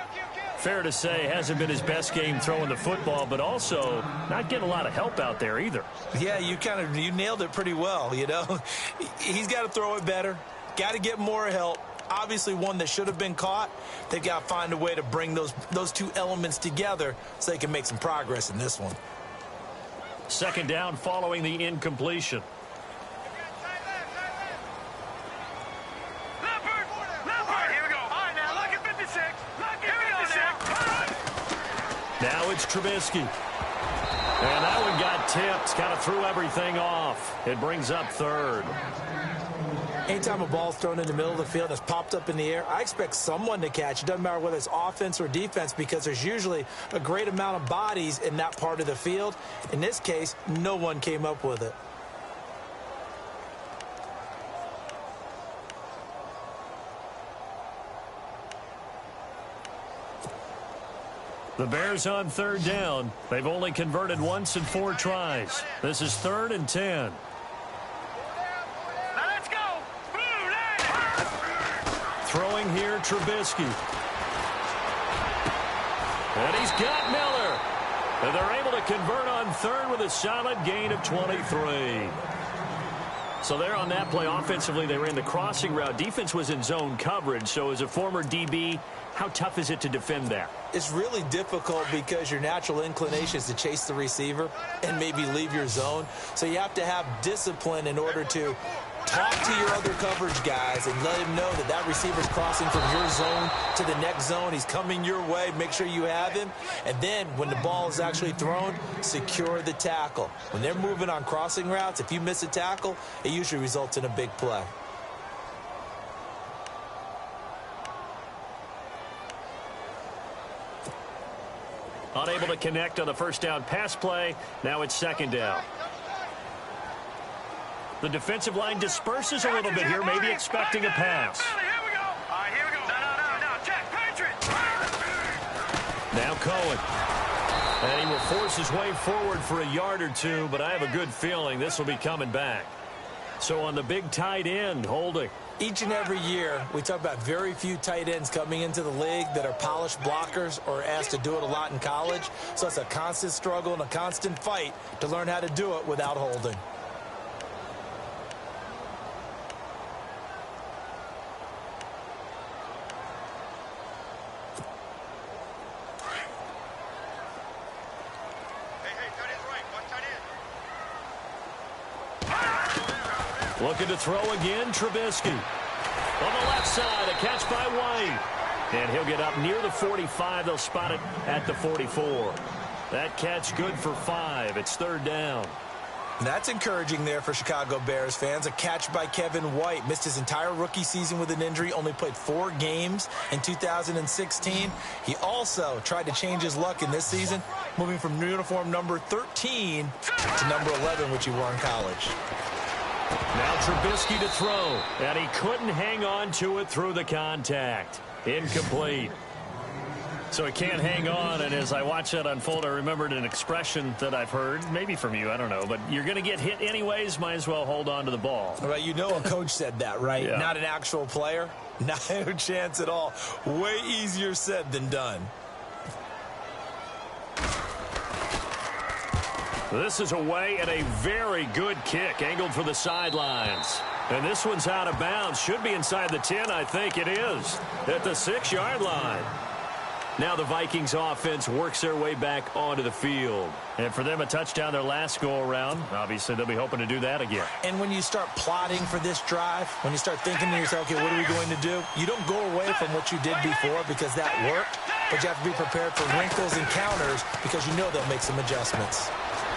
Fair to say, hasn't been his best game throwing the football, but also not getting a lot of help out there either. Yeah, you nailed it pretty well, you know. He's got to throw it better, got to get more help. Obviously one that should have been caught. They've got to find a way to bring those two elements together so they can make some progress in this one. Second down following the incompletion. Now it's Trubisky. And that one got tipped. Kind of threw everything off. It brings up third. Anytime a ball's thrown in the middle of the field that's popped up in the air, I expect someone to catch. It doesn't matter whether it's offense or defense because there's usually a great amount of bodies in that part of the field. In this case, no one came up with it. The Bears on third down. They've only converted once in 4 tries. This is 3rd and 10. Throwing here, Trubisky. And he's got Miller. And they're able to convert on third with a solid gain of 23. So there on that play, offensively, they ran the crossing route. Defense was in zone coverage. So as a former DB, how tough is it to defend that? It's really difficult because your natural inclination is to chase the receiver and maybe leave your zone. So you have to have discipline in order to talk to your other coverage guys and let him know that that receiver's crossing from your zone to the next zone. He's coming your way. Make sure you have him. And then when the ball is actually thrown, secure the tackle. When they're moving on crossing routes, if you miss a tackle, it usually results in a big play. Unable to connect on the first down pass play. Now it's second down. The defensive line disperses a little bit here, maybe expecting a pass. Now Cohen. And he will force his way forward for a yard or two, but I have a good feeling this will be coming back. So on the big tight end, holding. Each and every year, we talk about very few tight ends coming into the league that are polished blockers or asked to do it a lot in college. So it's a constant struggle and a constant fight to learn how to do it without holding. Looking to throw again, Trubisky. On the left side, a catch by White. And he'll get up near the 45. They'll spot it at the 44. That catch good for 5. It's third down. That's encouraging there for Chicago Bears fans. A catch by Kevin White. Missed his entire rookie season with an injury. Only played 4 games in 2016. He also tried to change his luck in this season, moving from uniform number 13 to number 11, which he wore in college. Now Trubisky to throw, and he couldn't hang on to it through the contact. Incomplete. So he can't hang on, and as I watch that unfold, I remembered an expression that I've heard, maybe from you, I don't know, but you're going to get hit anyways, might as well hold on to the ball. Well, you know a coach said that, right? Yeah. Not an actual player. No chance at all. Way easier said than done. This is away and a very good kick, angled for the sidelines. And this one's out of bounds. Should be inside the 10, I think it is, at the 6-yard line. Now the Vikings offense works their way back onto the field. And for them, a touchdown their last go-around. Obviously, they'll be hoping to do that again. And when you start plotting for this drive, when you start thinking to yourself, okay, what are we going to do? You don't go away from what you did before because that worked. But you have to be prepared for wrinkles and counters because you know they'll make some adjustments.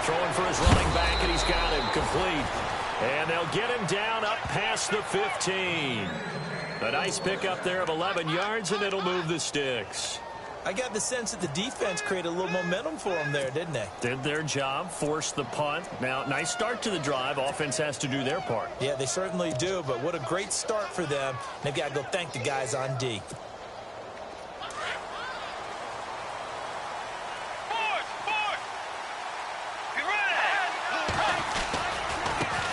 Throwing for his running back, and he's got him complete. And they'll get him down up past the 15. A nice pickup there of 11 yards, and it'll move the sticks. I got the sense that the defense created a little momentum for them there, didn't they? Did their job, forced the punt. Now, nice start to the drive. Offense has to do their part. Yeah, they certainly do, but what a great start for them. They've got to go thank the guys on D.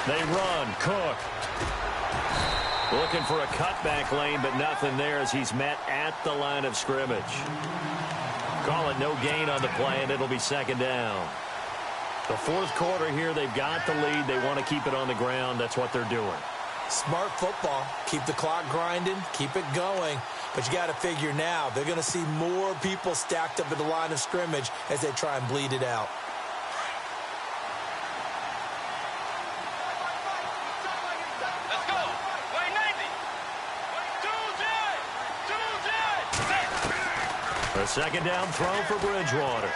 They run. Cook. Looking for a cutback lane, but nothing there as he's met at the line of scrimmage. Call it no gain on the play, and it'll be second down. The fourth quarter here, they've got the lead. They want to keep it on the ground. That's what they're doing. Smart football. Keep the clock grinding. Keep it going. But you got to figure now, they're going to see more people stacked up at the line of scrimmage as they try and bleed it out. A second down throw for Bridgewater.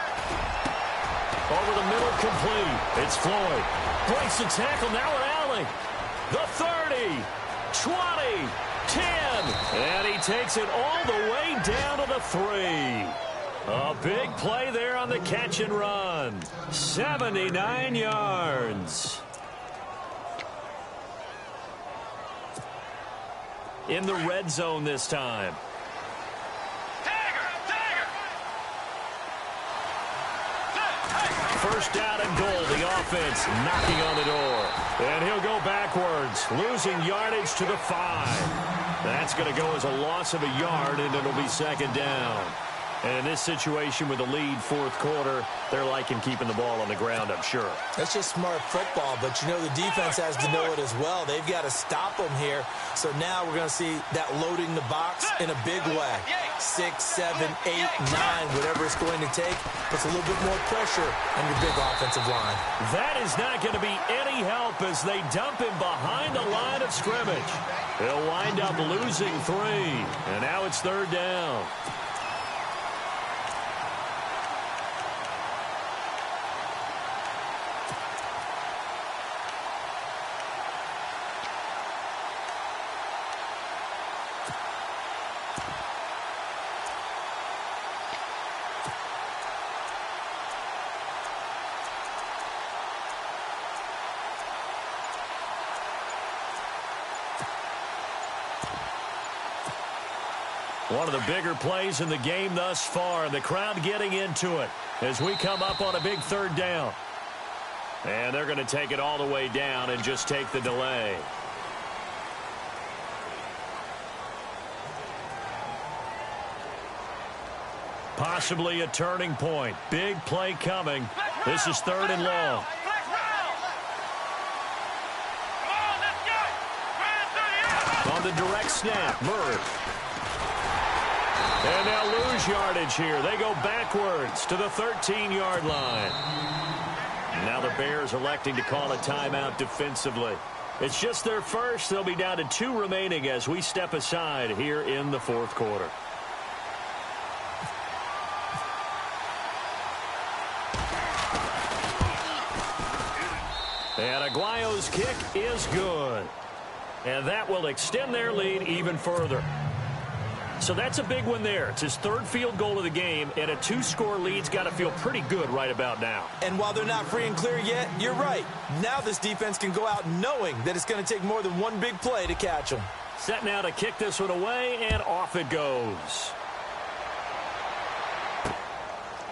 Over the middle, complete. It's Floyd. Breaks the tackle, now we're Allen. The 30, 20, 10. And he takes it all the way down to the 3. A big play there on the catch and run. 79 yards. In the red zone this time. First down and goal. The offense knocking on the door. And he'll go backwards, losing yardage to the 5. That's going to go as a loss of a yard, and it'll be second down. And in this situation with the lead fourth quarter, they're liking keeping the ball on the ground, I'm sure. That's just smart football, but you know the defense has to know it as well. They've got to stop them here. So now we're going to see that loading the box in a big way. 6, 7, 8, 9, whatever it's going to take, puts a little bit more pressure on your big offensive line. That is not going to be any help as they dump him behind the line of scrimmage. They'll wind up losing 3, and now it's third down. One of the bigger plays in the game thus far, and the crowd getting into it as we come up on a big third down. And they're going to take it all the way down and just take the delay. Possibly a turning point. Big play coming. This is 3rd and long. On the direct snap, Murray. And they'll lose yardage here. They go backwards to the 13-yard line. Now the Bears electing to call a timeout defensively. It's just their first. They'll be down to 2 remaining as we step aside here in the 4th quarter. And Aguayo's kick is good. And that will extend their lead even further. So that's a big one there. It's his 3rd field goal of the game, and a 2-score lead's got to feel pretty good right about now. And while they're not free and clear yet, you're right. Now this defense can go out knowing that it's going to take more than one big play to catch them. Set now to kick this one away, and off it goes.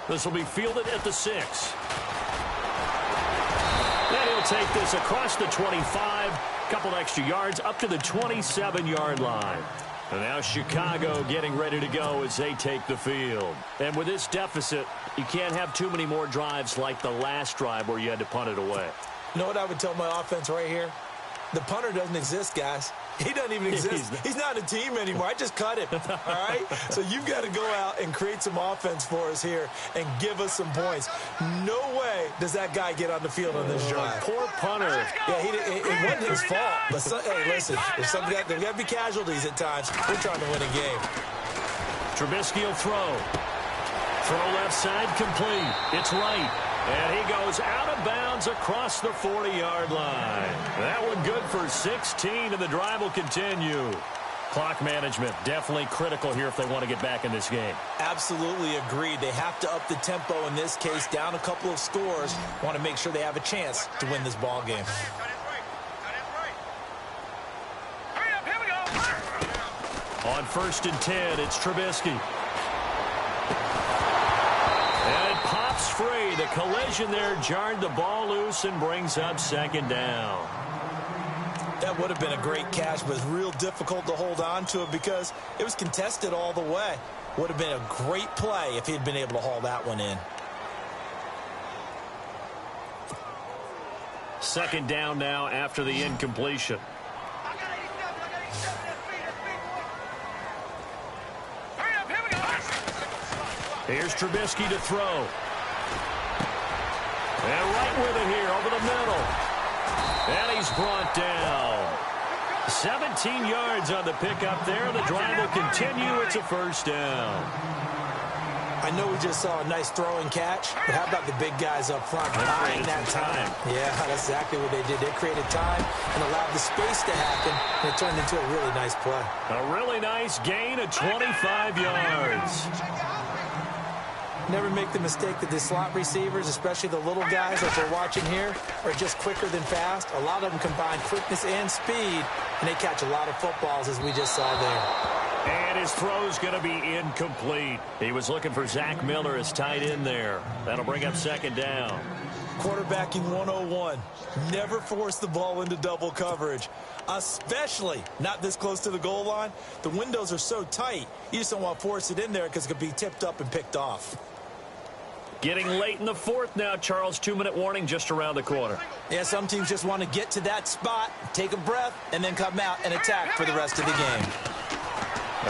This will be fielded at the 6. Then he'll take this across the 25, couple extra yards up to the 27-yard line. And now Chicago getting ready to go as they take the field. And with this deficit, you can't have too many more drives like the last drive where you had to punt it away. You know what I would tell my offense right here? The punter doesn't exist, guys. He doesn't even exist. He's not a team anymore. I just cut him, all right? So you've got to go out and create some offense for us here and give us some points. No way does that guy get on the field on this drive. Poor punter. Yeah, it wasn't his fault. But, hey, listen, there's got to be casualties at times. We're trying to win a game. Trubisky will throw. Throw left side complete. It's right. And he goes out of bounds across the 40-yard line. That one good for 16, and the drive will continue. Clock management definitely critical here if they want to get back in this game. Absolutely agreed. They have to up the tempo in this case, down a couple of scores. Want to make sure they have a chance to win this ball game. On 1st and 10, it's Trubisky. Pops free. The collision there jarred the ball loose and brings up 2nd down. That would have been a great catch, but it's real difficult to hold on to it because it was contested all the way. Would have been a great play if he'd been able to haul that one in. 2nd down now after the incompletion. Here's Trubisky to throw. And right with it here over the middle. And he's brought down. 17 yards on the pickup there. The drive will continue. It's a 1st down. I know we just saw a nice throw and catch, but how about the big guys up front buying that time? Yeah, that's exactly what they did. They created time and allowed the space to happen, and it turned into a really nice play. A really nice gain of 25 yards. Never make the mistake that the slot receivers, especially the little guys like we're watching here, are just quicker than fast. A lot of them combine quickness and speed, and they catch a lot of footballs, as we just saw there. And his throw's going to be incomplete. He was looking for Zach Miller as tight end there. That'll bring up 2nd down. Quarterbacking 101. Never force the ball into double coverage, especially not this close to the goal line. The windows are so tight, you just don't want to force it in there because it could be tipped up and picked off. Getting late in the 4th now, Charles. 2-minute warning just around the corner. Yeah, some teams just want to get to that spot, take a breath, and then come out and attack for the rest of the game.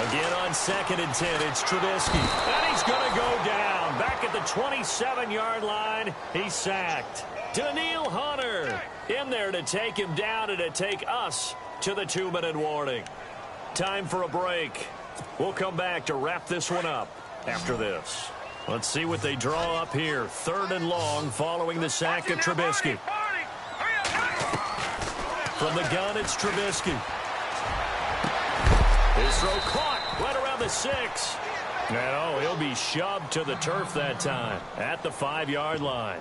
Again on 2nd and 10, it's Trubisky. And he's going to go down. Back at the 27-yard line, he's sacked. Daniil Hunter in there to take him down and to take us to the 2-minute warning. Time for a break. We'll come back to wrap this one up after this. Let's see what they draw up here. 3rd and long following the sack of Trubisky. From the gun, it's Trubisky. His throw caught right around the 6. No, he'll be shoved to the turf that time at the 5-yard line.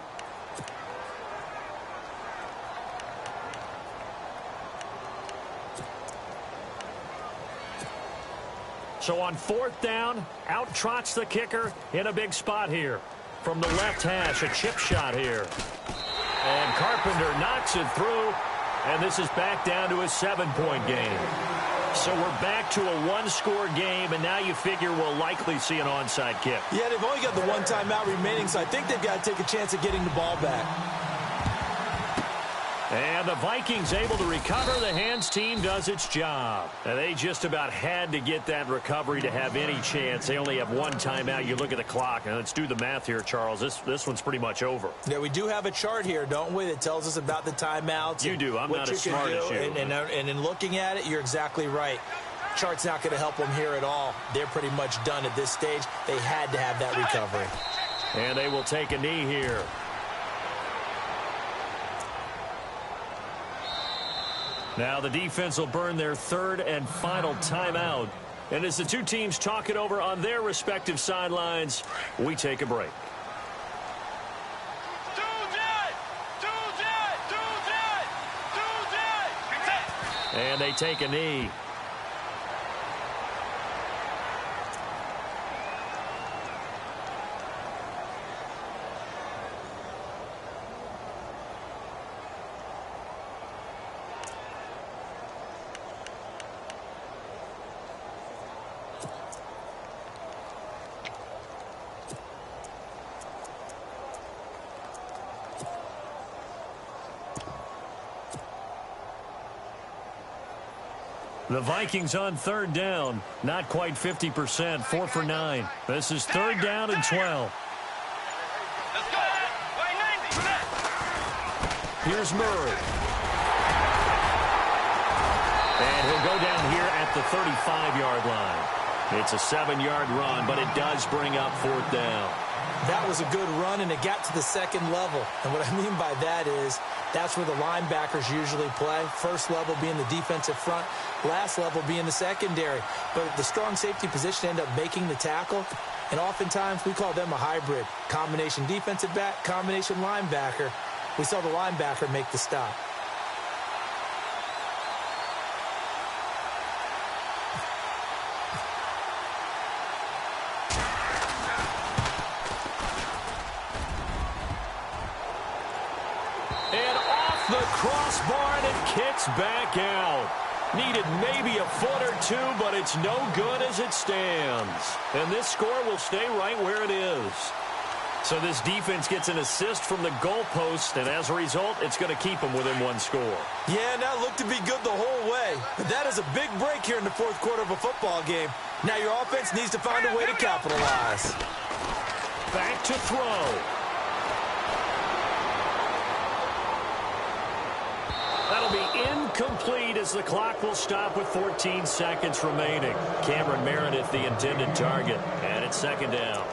So on 4th down, out trots the kicker in a big spot here. From the left hash, a chip shot here. And Carpenter knocks it through, and this is back down to a 7-point game. So we're back to a one-score game, and now you figure we'll likely see an onside kick. Yeah, they've only got the one timeout remaining, so I think they've got to take a chance at getting the ball back. And the Vikings able to recover. The Hands team does its job. And they just about had to get that recovery to have any chance. They only have one timeout. You look at the clock. And let's do the math here, Charles. This one's pretty much over. Yeah, we do have a chart here, don't we, that tells us about the timeouts. You do. I'm not as smart as you. And in looking at it, you're exactly right. Chart's not going to help them here at all. They're pretty much done at this stage. They had to have that recovery. And they will take a knee here. Now the defense will burn their third and final timeout. And as the two teams talk it over on their respective sidelines, we take a break. And they take a knee. The Vikings on third down. Not quite 50%. 4 for 9. This is third down and 12. Let's go. Here's Murray. And he'll go down here at the 35-yard line. It's a 7-yard run, but it does bring up fourth down. That was a good run, and it got to the second level. And what I mean by that is that's where the linebackers usually play. First level being the defensive front, last level being the secondary. But the strong safety position ended up making the tackle, and oftentimes we call them a hybrid. Combination defensive back, combination linebacker. We saw the linebacker make the stop. The crossbar, and it kicks back out. Needed maybe a foot or two, but it's no good as it stands. And this score will stay right where it is. So this defense gets an assist from the goalpost, and as a result, it's going to keep them within one score. Yeah, and that looked to be good the whole way. But that is a big break here in the fourth quarter of a football game. Now your offense needs to find a way to capitalize. Back to throw. That'll be incomplete as the clock will stop with 14 seconds remaining. Cameron Meredith, the intended target, and it's second down.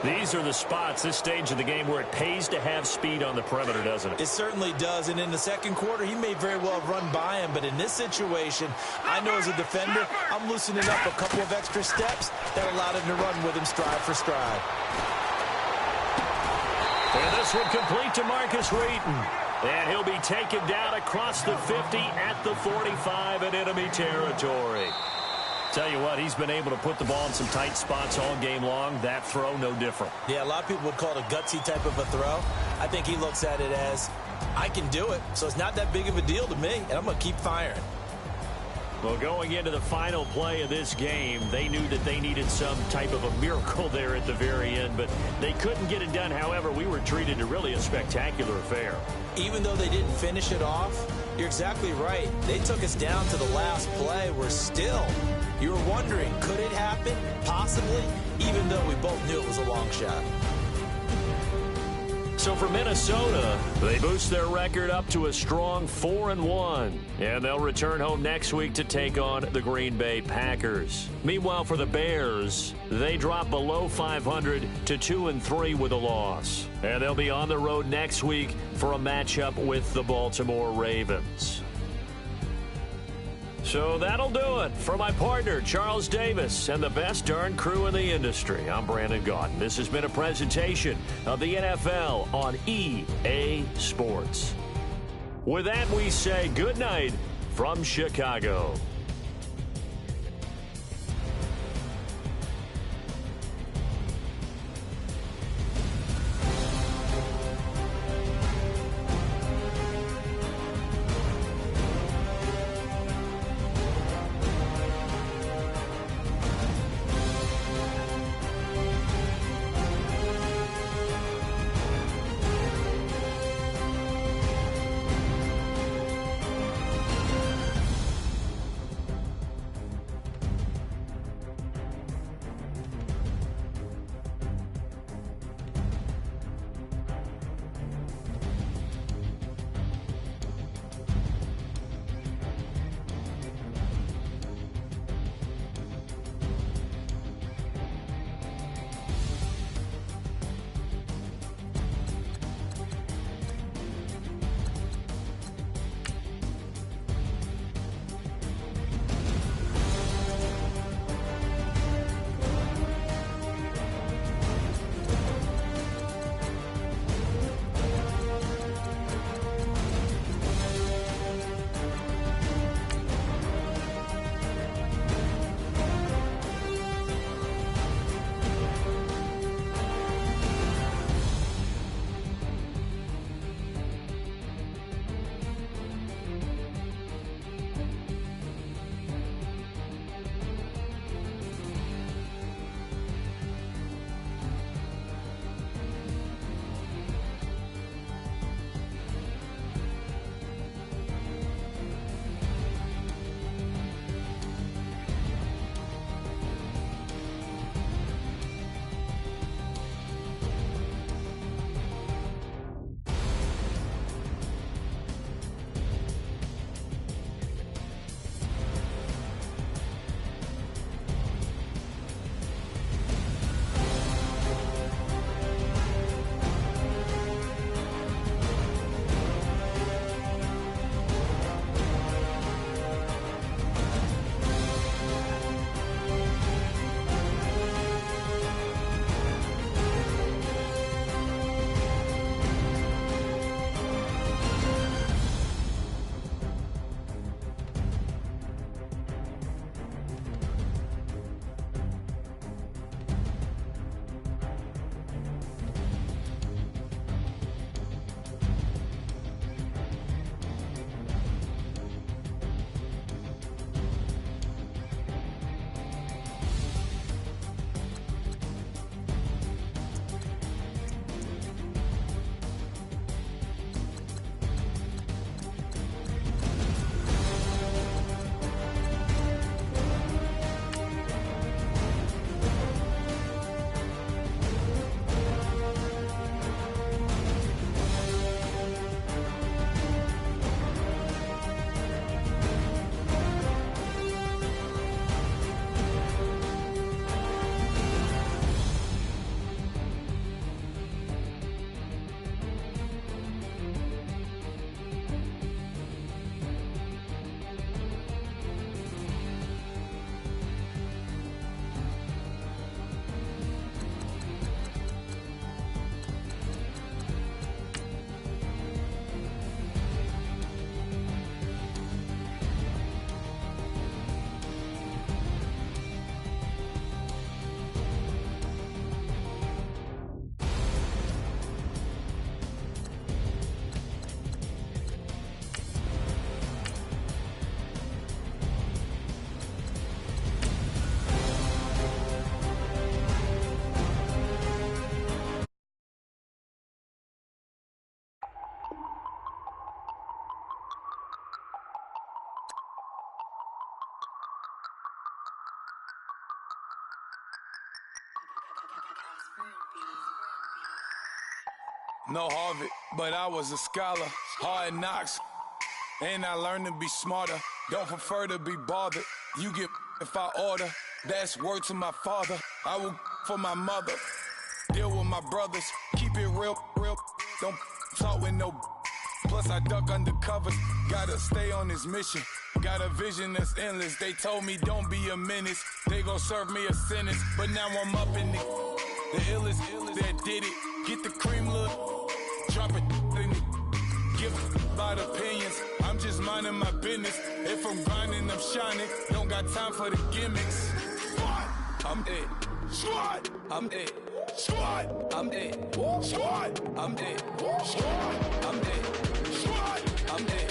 These are the spots, this stage of the game, where it pays to have speed on the perimeter, doesn't it? It certainly does, and in the second quarter, he may very well have run by him, but in this situation, I know as a defender, I'm loosening up a couple of extra steps that allowed him to run with him stride for stride. And this one complete to Marcus Wheaton. And he'll be taken down across the 50 at the 45 in enemy territory. Tell you what, he's been able to put the ball in some tight spots all game long. That throw, no different. Yeah, a lot of people would call it a gutsy type of a throw. I think he looks at it as, I can do it, so it's not that big of a deal to me, and I'm going to keep firing. Well, going into the final play of this game, they knew that they needed some type of a miracle there at the very end, but they couldn't get it done. However, we were treated to really a spectacular affair. Even though they didn't finish it off, you're exactly right. They took us down to the last play. We're still, you were wondering, could it happen? Possibly, even though we both knew it was a long shot. So for Minnesota, they boost their record up to a strong 4-1. And they'll return home next week to take on the Green Bay Packers. Meanwhile, for the Bears, they drop below 500 to 2-3 with a loss. And they'll be on the road next week for a matchup with the Baltimore Ravens. So that'll do it. For my partner, Charles Davis, and the best darn crew in the industry, I'm Brandon Gaudin. This has been a presentation of the NFL on EA Sports. With that, we say good night from Chicago. No Harvard, but I was a scholar. Hard knocks, and I learned to be smarter. Don't prefer to be bothered. You get if I order. That's word to my father. I will for my mother. Deal with my brothers. Keep it real. Don't talk with no. Plus I duck under covers. Gotta stay on this mission. Got a vision that's endless. They told me don't be a menace. They gon' serve me a sentence. But now I'm up in it. The illest that did it. Get the cream look. Drop it in it. Give about opinions. I'm just minding my business. If I'm grinding, I'm shining. Don't got time for the gimmicks. I'm it. Squad. I'm it. Squad. I'm it. Squad. I'm it. Squad. I'm it. Squad. I'm it.